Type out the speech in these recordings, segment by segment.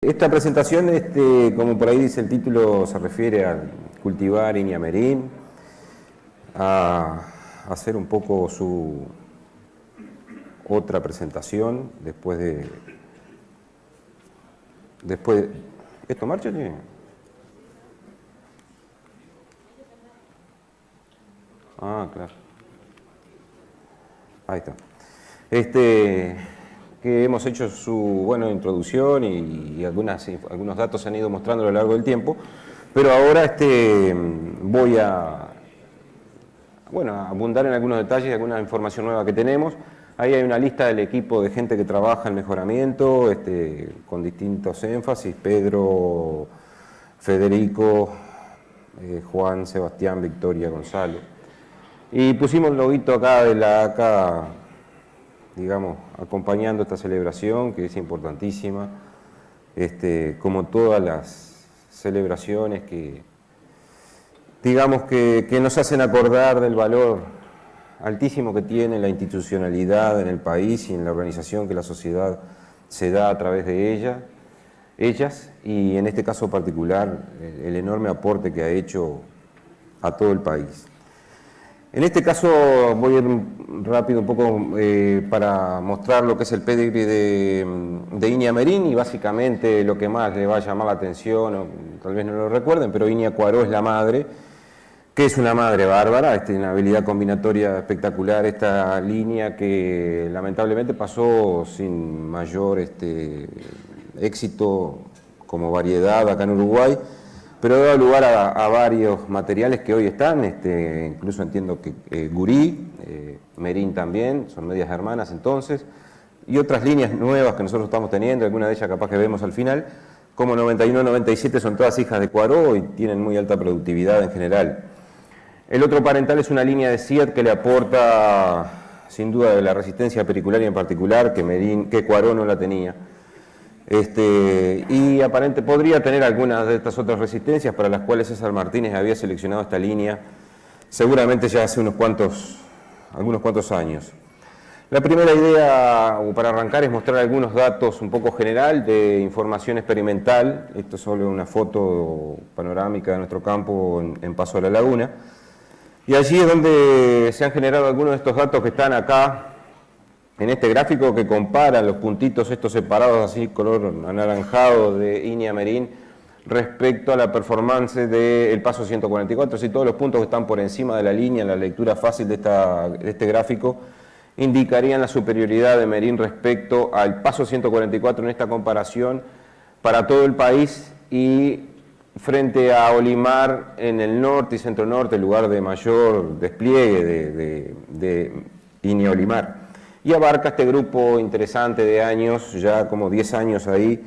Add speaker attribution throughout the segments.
Speaker 1: Esta presentación, como por ahí dice el título, se refiere a cultivar Iña Merín, a hacer un poco su otra presentación después de... ¿Esto marcha? ¿Sí? Ah, claro. Ahí está. Que hemos hecho su introducción y algunos datos se han ido mostrando a lo largo del tiempo, pero ahora voy a abundar en algunos detalles, alguna información nueva que tenemos. Ahí hay una lista del equipo de gente que trabaja en mejoramiento, con distintos énfasis: Pedro, Federico, Juan, Sebastián, Victoria, Gonzalo. Y pusimos el loguito acá de la ACA, digamos, acompañando esta celebración, que es importantísima, como todas las celebraciones que, digamos, que nos hacen acordar del valor altísimo que tiene la institucionalidad en el país y en la organización que la sociedad se da a través de ellas, y en este caso particular, el enorme aporte que ha hecho a todo el país. En este caso voy a ir rápido un poco para mostrar lo que es el pedigree de Iña Merín, y básicamente lo que más le va a llamar la atención, o tal vez no lo recuerden, pero Iña Cuaró es la madre, que es una madre bárbara, una habilidad combinatoria espectacular, esta línea que lamentablemente pasó sin mayor éxito como variedad acá en Uruguay, pero da lugar a varios materiales que hoy están, incluso entiendo que Gurí, Merín también, son medias hermanas entonces, y otras líneas nuevas que nosotros estamos teniendo, algunas de ellas capaz que vemos al final, como 91, 97 son todas hijas de Cuaró y tienen muy alta productividad en general. El otro parental es una línea de CIAT que le aporta, sin duda, de la resistencia pericularia en particular, que Cuaró no la tenía. Y aparente podría tener algunas de estas otras resistencias para las cuales César Martínez había seleccionado esta línea, seguramente ya hace algunos cuantos años. La primera idea para arrancar es mostrar algunos datos un poco general de información experimental. Esto es solo una foto panorámica de nuestro campo en Paso a la Laguna. Y allí es donde se han generado algunos de estos datos que están acá, en este gráfico, que comparan los puntitos estos separados así, color anaranjado, de Iña Merín respecto a la performance del paso 144. Así, todos los puntos que están por encima de la línea, en la lectura fácil de este gráfico, indicarían la superioridad de Merín respecto al paso 144 en esta comparación para todo el país, y frente a Olimar en el norte y centro-norte, el lugar de mayor despliegue de Iña Olimar. Y abarca este grupo interesante de años, ya como 10 años ahí,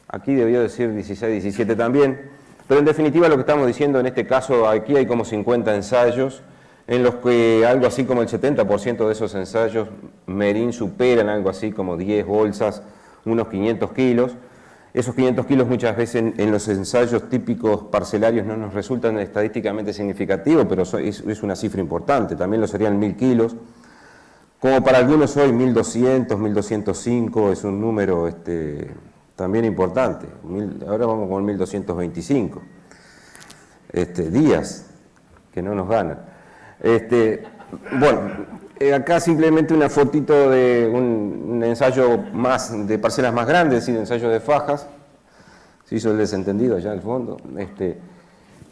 Speaker 1: aquí debió decir 16, 17 también, pero en definitiva lo que estamos diciendo en este caso, aquí hay como 50 ensayos, en los que algo así como el 70% de esos ensayos Merín superan algo así como 10 bolsas, unos 500 kilos. Esos 500 kilos muchas veces en los ensayos típicos parcelarios no nos resultan estadísticamente significativos, pero es una cifra importante, también lo serían 1000 kilos. Como para algunos hoy 1200, 1205 es un número también importante. Ahora vamos con 1225 días que no nos ganan. Acá simplemente una fotito de un ensayo más de parcelas más grandes, es decir, ensayo de fajas. Se hizo el desentendido allá al fondo.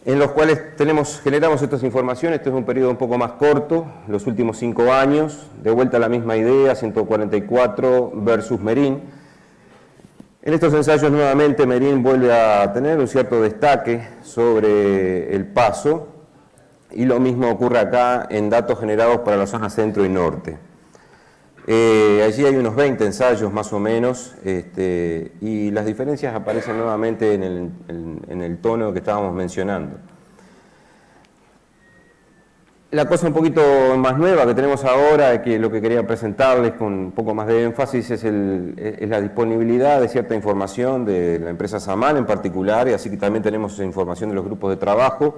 Speaker 1: En los cuales generamos estas informaciones. Este es un periodo un poco más corto, los últimos 5 años, de vuelta a la misma idea, 144 versus Merín. En estos ensayos nuevamente Merín vuelve a tener un cierto destaque sobre el paso, y lo mismo ocurre acá en datos generados para la zona centro y norte. Allí hay unos 20 ensayos más o menos, y las diferencias aparecen nuevamente en el tono que estábamos mencionando. La cosa un poquito más nueva que tenemos ahora, que lo que quería presentarles con un poco más de énfasis, es la disponibilidad de cierta información de la empresa Saman en particular, y así que también tenemos información de los grupos de trabajo.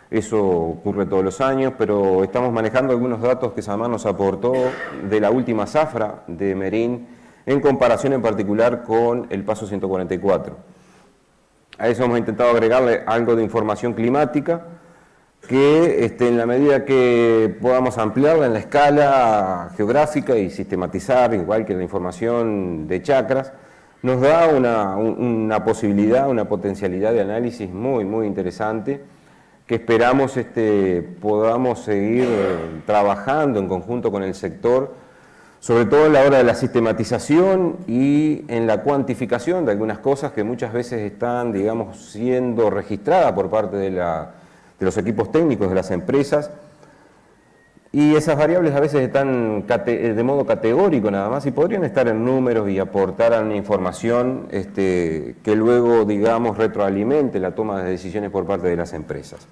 Speaker 1: Eso ocurre todos los años, pero estamos manejando algunos datos que Saman nos aportó de la última zafra de Merín en comparación en particular con el paso 144. A eso hemos intentado agregarle algo de información climática que en la medida que podamos ampliarla en la escala geográfica y sistematizar, igual que la información de chacras, nos da una posibilidad, una potencialidad de análisis muy interesante que esperamos podamos seguir trabajando en conjunto con el sector, sobre todo a la hora de la sistematización y en la cuantificación de algunas cosas que muchas veces están, digamos, siendo registradas por parte de los equipos técnicos de las empresas, y esas variables a veces están de modo categórico nada más y podrían estar en números y aportar a una información que luego, digamos, retroalimente la toma de decisiones por parte de las empresas.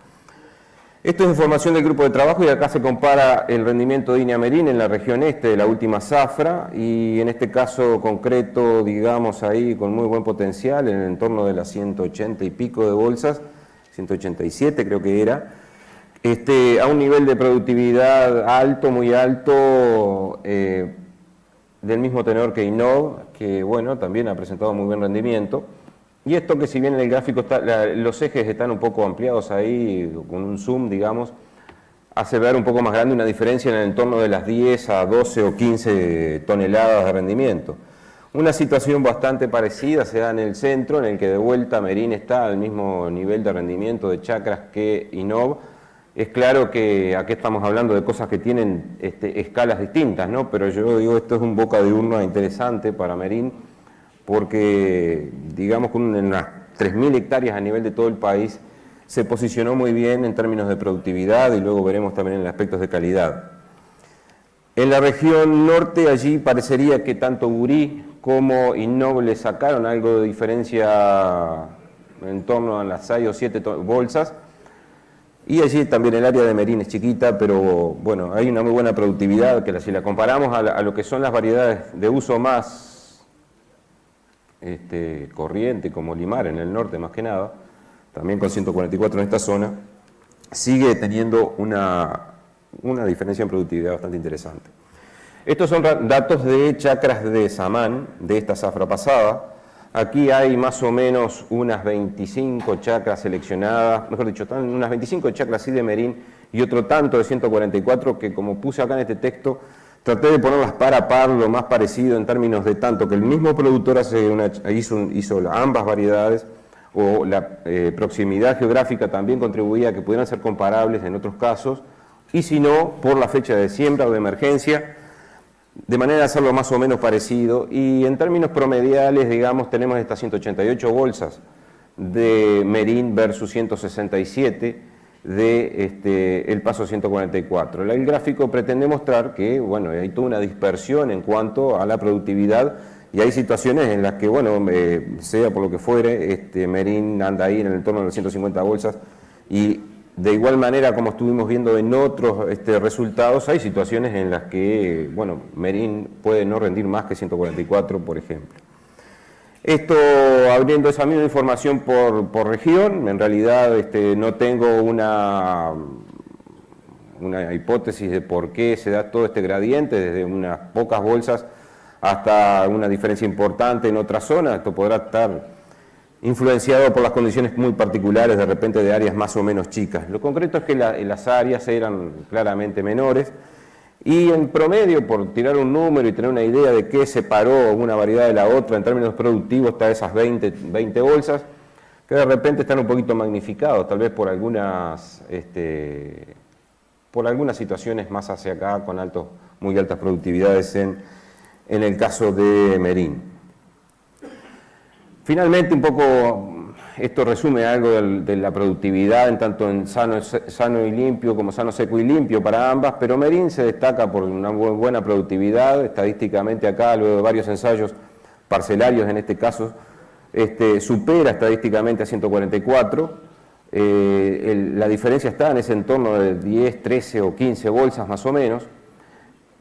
Speaker 1: Esto es información del grupo de trabajo y acá se compara el rendimiento de INEA Merín en la región este de la última zafra y en este caso concreto, digamos, ahí con muy buen potencial, en el entorno de las 180 y pico de bolsas, 187 creo que era, a un nivel de productividad alto, muy alto, del mismo tenor que INNOV, que bueno, también ha presentado muy buen rendimiento. Y esto que si bien en el gráfico los ejes están un poco ampliados ahí, con un zoom, digamos, hace ver un poco más grande una diferencia en el entorno de las 10 a 12 o 15 toneladas de rendimiento. Una situación bastante parecida se da en el centro, en el que de vuelta Merín está al mismo nivel de rendimiento de chacras que INNOV. Es claro que aquí estamos hablando de cosas que tienen escalas distintas, ¿no? Pero yo digo, esto es un boca de urna interesante para Merín, porque, digamos, con unas 3.000 hectáreas a nivel de todo el país, se posicionó muy bien en términos de productividad y luego veremos también en aspectos de calidad. En la región norte, allí parecería que tanto Burí como INNOV le sacaron algo de diferencia en torno a las 6 o 7 bolsas, y allí también el área de Merín es chiquita, pero bueno, hay una muy buena productividad, que si la comparamos a lo que son las variedades de uso más corriente, como Limar en el norte más que nada, también con 144 en esta zona, sigue teniendo una diferencia en productividad bastante interesante. Estos son datos de chacras de Samán, de esta zafra pasada. Aquí hay más o menos unas 25 chacras seleccionadas, mejor dicho, unas 25 chacras así de Merín y otro tanto de 144 que, como puse acá en este texto, traté de ponerlas par a par, lo más parecido en términos de tanto que el mismo productor hizo ambas variedades, o la proximidad geográfica también contribuía a que pudieran ser comparables en otros casos, y si no, por la fecha de siembra o de emergencia, de manera de hacerlo más o menos parecido. Y en términos promediales, digamos, tenemos estas 188 bolsas de Merín versus 167 de el paso 144. El gráfico pretende mostrar que, bueno, hay toda una dispersión en cuanto a la productividad y hay situaciones en las que, bueno, sea por lo que fuere, Merín anda ahí en el entorno de las 150 bolsas y de igual manera como estuvimos viendo en otros resultados, hay situaciones en las que, bueno, Merín puede no rendir más que 144, por ejemplo. Esto, abriendo esa misma información por región, en realidad no tengo una hipótesis de por qué se da todo este gradiente, desde unas pocas bolsas hasta una diferencia importante en otra zona. Esto podrá estar influenciado por las condiciones muy particulares, de repente de áreas más o menos chicas. Lo concreto es que las áreas eran claramente menores, y en promedio, por tirar un número y tener una idea de qué separó una variedad de la otra en términos productivos, está esas 20 bolsas, que de repente están un poquito magnificados, tal vez por algunas situaciones más hacia acá, con muy altas productividades en el caso de Merín. Finalmente, un poco, esto resume algo de la productividad, en tanto en sano y limpio como sano, seco y limpio para ambas, pero Merín se destaca por una buena productividad, estadísticamente acá, luego de varios ensayos parcelarios en este caso, supera estadísticamente a 144, la diferencia está en ese entorno de 10, 13 o 15 bolsas más o menos,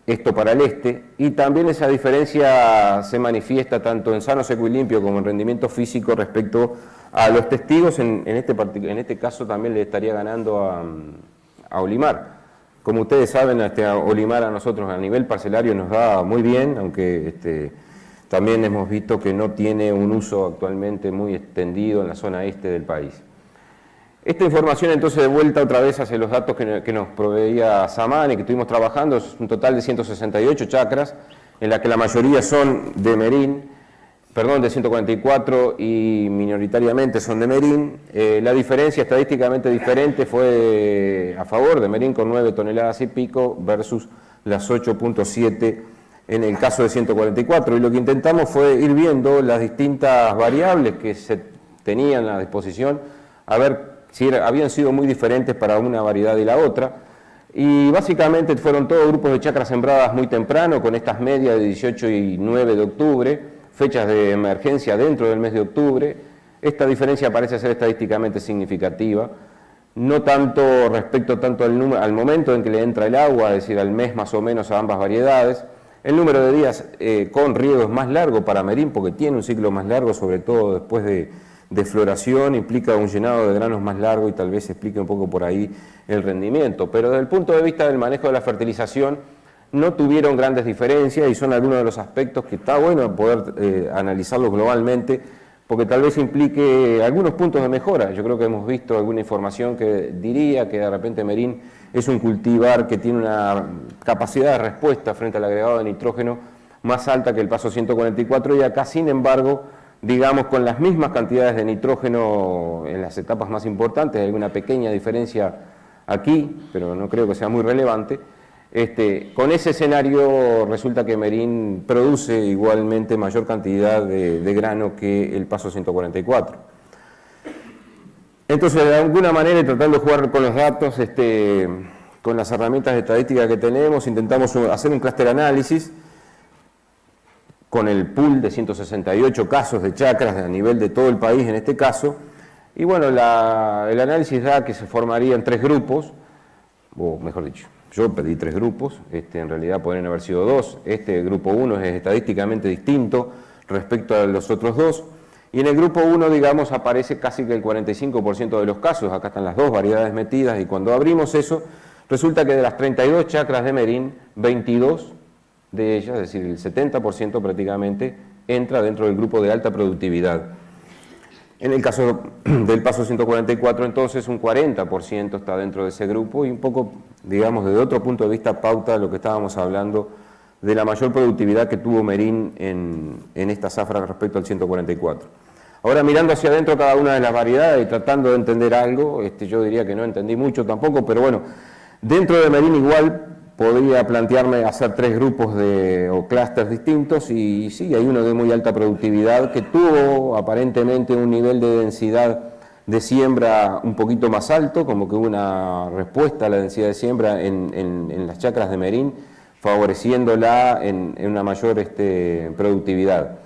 Speaker 1: esto para el y también esa diferencia se manifiesta tanto en sano, seco y limpio como en rendimiento físico respecto a los testigos. En este caso también le estaría ganando a Olimar. Como ustedes saben, Olimar a nosotros a nivel parcelario nos da muy bien, aunque también hemos visto que no tiene un uso actualmente muy extendido en la zona este del país. Esta información entonces de vuelta otra vez hacia los datos que nos proveía Samán y que estuvimos trabajando, es un total de 168 chacras, en la que la mayoría son de Merín, perdón, de 144 y minoritariamente son de Merín. La diferencia estadísticamente diferente fue a favor de Merín con 9 toneladas y pico versus las 8.7 en el caso de 144. Y lo que intentamos fue ir viendo las distintas variables que se tenían a disposición, a ver si habían sido muy diferentes para una variedad y la otra. Y básicamente fueron todos grupos de chacras sembradas muy temprano, con estas medias de 18 y 9 de octubre, fechas de emergencia dentro del mes de octubre. Esta diferencia parece ser estadísticamente significativa, no tanto respecto al momento en que le entra el agua, es decir, al mes más o menos a ambas variedades. El número de días con riego es más largo para Merín porque tiene un ciclo más largo, sobre todo después de floración, implica un llenado de granos más largo y tal vez explique un poco por ahí el rendimiento. Pero desde el punto de vista del manejo de la fertilización, no tuvieron grandes diferencias y son algunos de los aspectos que está bueno poder analizarlos globalmente, porque tal vez implique algunos puntos de mejora. Yo creo que hemos visto alguna información que diría que de repente Merín es un cultivar que tiene una capacidad de respuesta frente al agregado de nitrógeno más alta que el paso 144 y acá, sin embargo, digamos, con las mismas cantidades de nitrógeno en las etapas más importantes, hay una pequeña diferencia aquí, pero no creo que sea muy relevante. Con ese escenario resulta que Merín produce igualmente mayor cantidad de grano que el paso 144. Entonces, de alguna manera, tratando de jugar con los datos, con las herramientas de estadística que tenemos, intentamos hacer un clúster análisis con el pool de 168 casos de chacras a nivel de todo el país en este caso, y bueno, el análisis da que se formarían 3 grupos, o mejor dicho, yo pedí 3 grupos, en realidad podrían haber sido 2, este grupo 1 es estadísticamente distinto respecto a los otros 2, y en el grupo 1, digamos, aparece casi que el 45% de los casos, acá están las 2 variedades metidas, y cuando abrimos eso, resulta que de las 32 chacras de Merín, 22 de ellas, es decir, el 70% prácticamente, entra dentro del grupo de alta productividad. En el caso del paso 144, entonces, un 40% está dentro de ese grupo y un poco, digamos, desde otro punto de vista pauta lo que estábamos hablando de la mayor productividad que tuvo Merín en esta zafra respecto al 144. Ahora, mirando hacia adentro cada una de las variedades y tratando de entender algo, yo diría que no entendí mucho tampoco, pero bueno, dentro de Merín igual podría plantearme hacer 3 grupos o clústeres distintos y sí, hay uno de muy alta productividad que tuvo aparentemente un nivel de densidad de siembra un poquito más alto, como que hubo una respuesta a la densidad de siembra en las chacras de Merín, favoreciéndola en una mayor productividad.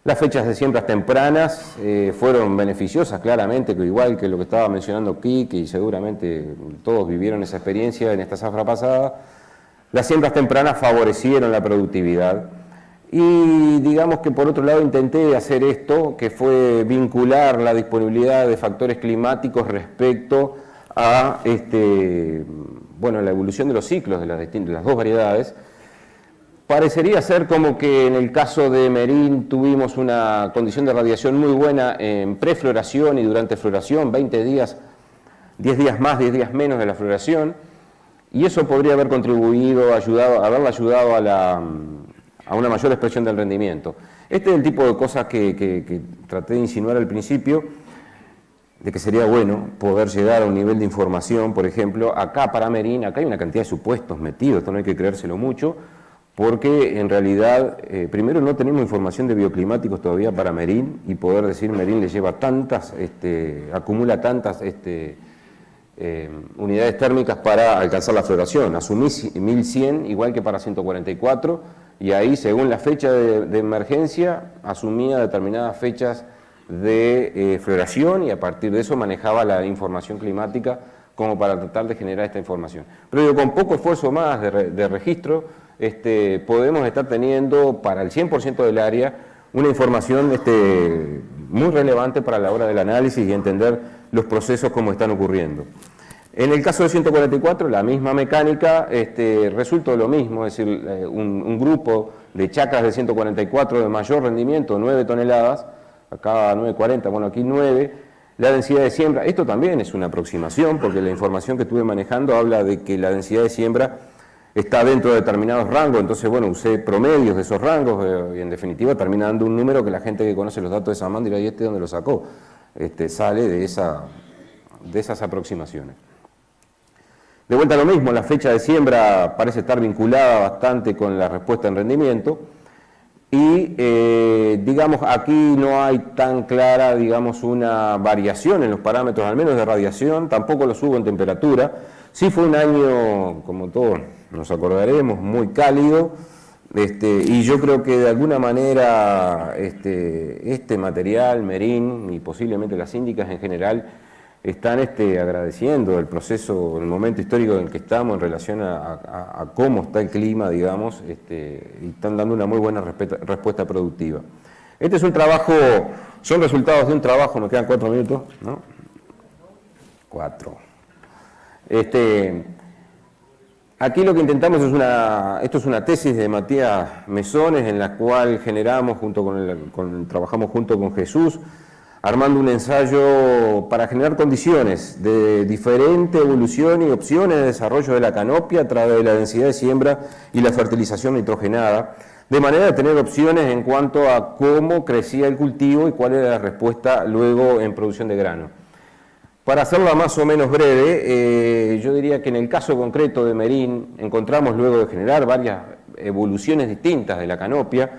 Speaker 1: Las fechas de siembras tempranas fueron beneficiosas, claramente, que igual que lo que estaba mencionando Kike, y seguramente todos vivieron esa experiencia en esta zafra pasada. Las siembras tempranas favorecieron la productividad. Y digamos que por otro lado intenté hacer esto, que fue vincular la disponibilidad de factores climáticos respecto a la evolución de los ciclos de las 2 variedades. Parecería ser como que en el caso de Merín tuvimos una condición de radiación muy buena en prefloración y durante floración, 20 días, 10 días más, 10 días menos de la floración, y eso podría haber contribuido, haberle ayudado a una mayor expresión del rendimiento. Este es el tipo de cosas que traté de insinuar al principio, de que sería bueno poder llegar a un nivel de información, por ejemplo, acá para Merín, acá hay una cantidad de supuestos metidos, esto no hay que creérselo mucho, porque en realidad, primero no tenemos información de bioclimáticos todavía para Merín, y poder decir Merín le lleva tantas, acumula tantas unidades térmicas para alcanzar la floración. Asumí 1100 igual que para 144, y ahí según la fecha de emergencia asumía determinadas fechas de floración y a partir de eso manejaba la información climática como para tratar de generar esta información. Pero con poco esfuerzo más de registro, podemos estar teniendo para el 100% del área una información muy relevante para la hora del análisis y entender los procesos como están ocurriendo. En el caso de 144, la misma mecánica, resultó lo mismo, es decir, un grupo de chacras de 144 de mayor rendimiento, 9 toneladas, acá 940, bueno, aquí 9, la densidad de siembra, esto también es una aproximación, porque la información que estuve manejando habla de que la densidad de siembra está dentro de determinados rangos, entonces, bueno, usé promedios de esos rangos, y en definitiva termina dando un número que la gente que conoce los datos de Samán dirá, ¿y este dónde lo sacó? Sale de esas aproximaciones. De vuelta a lo mismo, la fecha de siembra parece estar vinculada bastante con la respuesta en rendimiento y, digamos, aquí no hay tan clara, digamos, una variación en los parámetros, al menos de radiación, tampoco los hubo en temperatura. Sí fue un año, como todos nos acordaremos, muy cálido, y yo creo que de alguna manera este material, Merín y posiblemente las síndicas en general, están agradeciendo el proceso, el momento histórico en que estamos en relación a cómo está el clima, digamos, y están dando una muy buena respuesta productiva. Este es un trabajo, son resultados de un trabajo, me quedan 4 minutos, ¿no? 4. Aquí lo que intentamos esto es una tesis de Matías Mesones, en la cual generamos, trabajamos junto con Jesús, armando un ensayo para generar condiciones de diferente evolución y opciones de desarrollo de la canopia a través de la densidad de siembra y la fertilización nitrogenada, de manera de tener opciones en cuanto a cómo crecía el cultivo y cuál era la respuesta luego en producción de grano. Para hacerla más o menos breve, yo diría que en el caso concreto de Merín encontramos luego de generar varias evoluciones distintas de la canopia,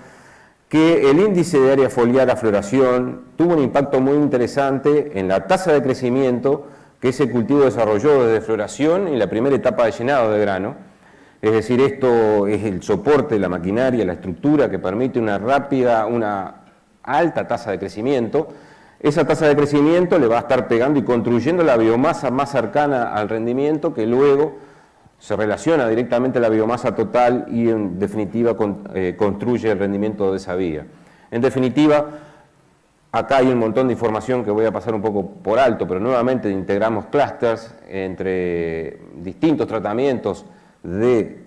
Speaker 1: que el índice de área foliar a floración tuvo un impacto muy interesante en la tasa de crecimiento que ese cultivo desarrolló desde floración y la primera etapa de llenado de grano. Es decir, esto es el soporte, la maquinaria, la estructura que permite una alta tasa de crecimiento. Esa tasa de crecimiento le va a estar pegando y construyendo la biomasa más cercana al rendimiento, que luego se relaciona directamente a la biomasa total y en definitiva construye el rendimiento de esa vía. En definitiva, acá hay un montón de información que voy a pasar un poco por alto, pero nuevamente integramos clústeres entre distintos tratamientos de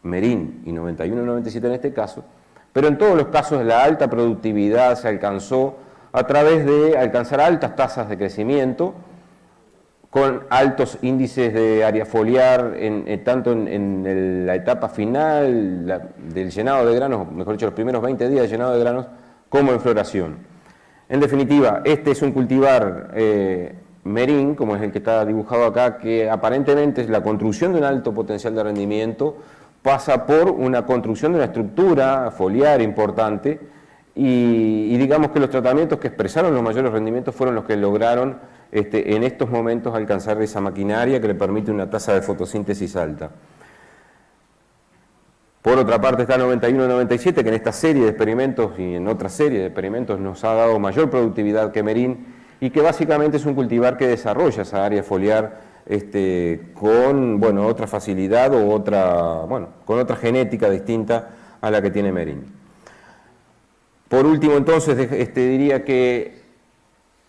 Speaker 1: Merín y 91-97 en este caso, pero en todos los casos la alta productividad se alcanzó a través de alcanzar altas tasas de crecimiento, con altos índices de área foliar, tanto en la etapa final del llenado de granos, mejor dicho, los primeros 20 días de llenado de granos, como en floración. En definitiva, este es un cultivar Merín, como es el que está dibujado acá, que aparentemente es la construcción de un alto potencial de rendimiento, pasa por una construcción de una estructura foliar importante, y digamos que los tratamientos que expresaron los mayores rendimientos fueron los que lograron en estos momentos alcanzar esa maquinaria que le permite una tasa de fotosíntesis alta. Por otra parte está 91-97, que en esta serie de experimentos y en otra serie de experimentos nos ha dado mayor productividad que Merín, y que básicamente es un cultivar que desarrolla esa área foliar con otra facilidad o con otra genética distinta a la que tiene Merín. Por último, entonces, diría que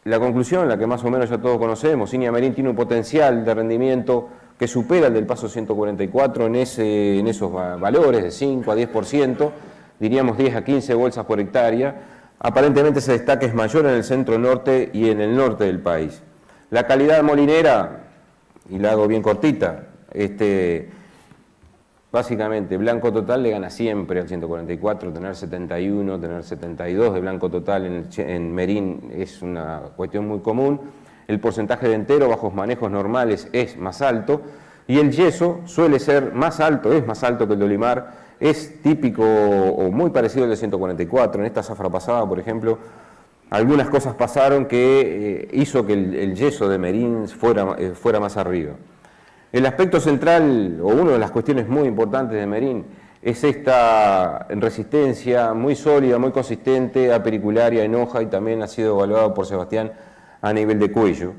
Speaker 1: la conclusión, la que más o menos ya todos conocemos, Inia Merín tiene un potencial de rendimiento que supera el del paso 144 en esos valores de 5 a 10%, diríamos 10 a 15 bolsas por hectárea. Aparentemente ese destaque es mayor en el centro-norte y en el norte del país. La calidad molinera, y la hago bien cortita, básicamente, blanco total le gana siempre al 144, tener 71, tener 72 de blanco total en Merín es una cuestión muy común. El porcentaje de entero bajos manejos normales es más alto y el yeso suele ser más alto, es más alto que el de Olimar, es típico o muy parecido al de 144. En esta zafra pasada, por ejemplo, algunas cosas pasaron que hizo que el yeso de Merín fuera más arriba. El aspecto central, o una de las cuestiones muy importantes de Merín, es esta resistencia muy sólida, muy consistente, apericularia en hoja, y también ha sido evaluado por Sebastián a nivel de cuello.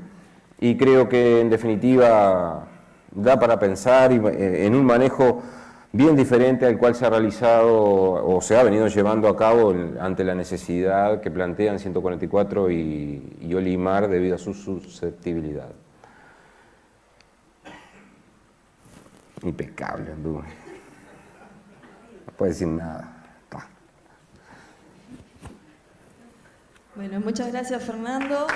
Speaker 1: Y creo que en definitiva da para pensar en un manejo bien diferente al cual se ha realizado o se ha venido llevando a cabo ante la necesidad que plantean 144 y Olimar debido a su susceptibilidad. Impecable, Andú. No puede decir nada.
Speaker 2: Bueno, muchas gracias, Fernando.